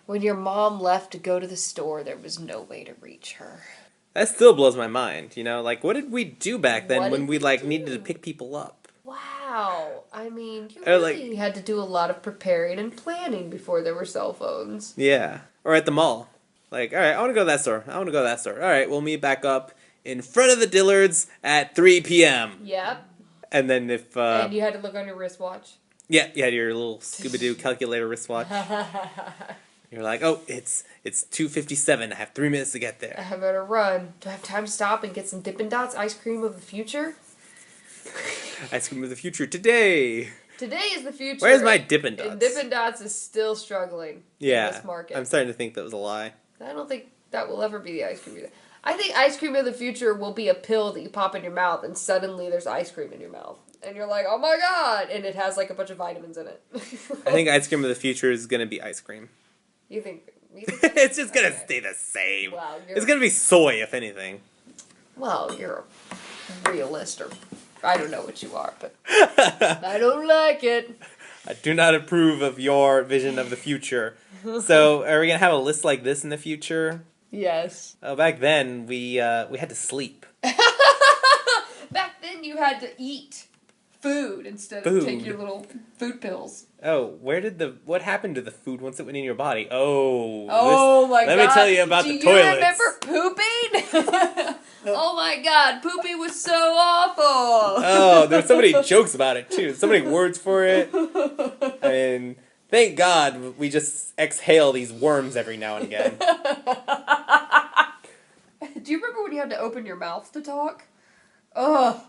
When your mom left to go to the store, there was no way to reach her. That still blows my mind, you know? Like, what did we do back then What when did we, we like, do? needed to pick people up? Wow. I mean, you Or, really had to do a lot of preparing and planning before there were cell phones. Yeah. Or at the mall. Like, alright, I want to go to that store. I want to go to that store. Alright, we'll meet back up in front of the Dillards at 3 p.m. Yep. And then if, And you had to look on your wristwatch. yeah, you had your little Scooby-Doo calculator wristwatch. You're like, oh, it's 2:57. I have 3 minutes to get there. I better run. Do I have time to stop and get some Dippin' Dots ice cream of the future? Ice cream of the future today. Today is the future. Where's my Dippin' Dots? And Dippin' Dots is still struggling in this market. I'm starting to think that was a lie. I don't think that will ever be the ice cream either. I think ice cream of the future will be a pill that you pop in your mouth and suddenly there's ice cream in your mouth. And you're like, oh my god! And it has like a bunch of vitamins in it. I think ice cream of the future is going to be ice cream. You think It's just going to stay the same. Wow, it's going to be soy, if anything. Well, you're a realist, or I don't know what you are, but I don't like it. I do not approve of your vision of the future. So, are we going to have a list like this in the future? Yes. Oh, back then, we had to sleep. Back then, you had to eat food instead of take your little food pills. Oh, what happened to the food once it went in your body? Oh my god. Let me tell you about the toilets. Do you remember pooping? Oh my god, pooping was so awful. Oh, there's so many jokes about it too. So many words for it. I mean, thank God we just exhale these worms every now and again. Do you remember when you had to open your mouth to talk? Ugh.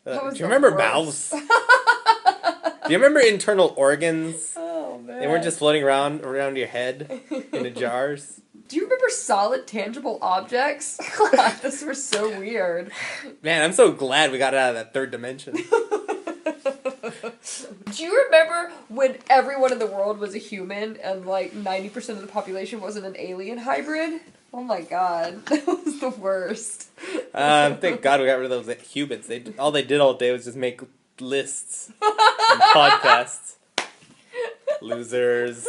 Do you remember mouths? Do you remember internal organs? Oh, man. They weren't just floating around your head in the jars. Do you remember solid, tangible objects? God, those were so weird. Man, I'm so glad we got out of that third dimension. Do you remember when everyone in the world was a human and like 90% of the population wasn't an alien hybrid? Oh my god, that was the worst. Thank God we got rid of those humans. All they did all day was just make lists and podcasts. Losers.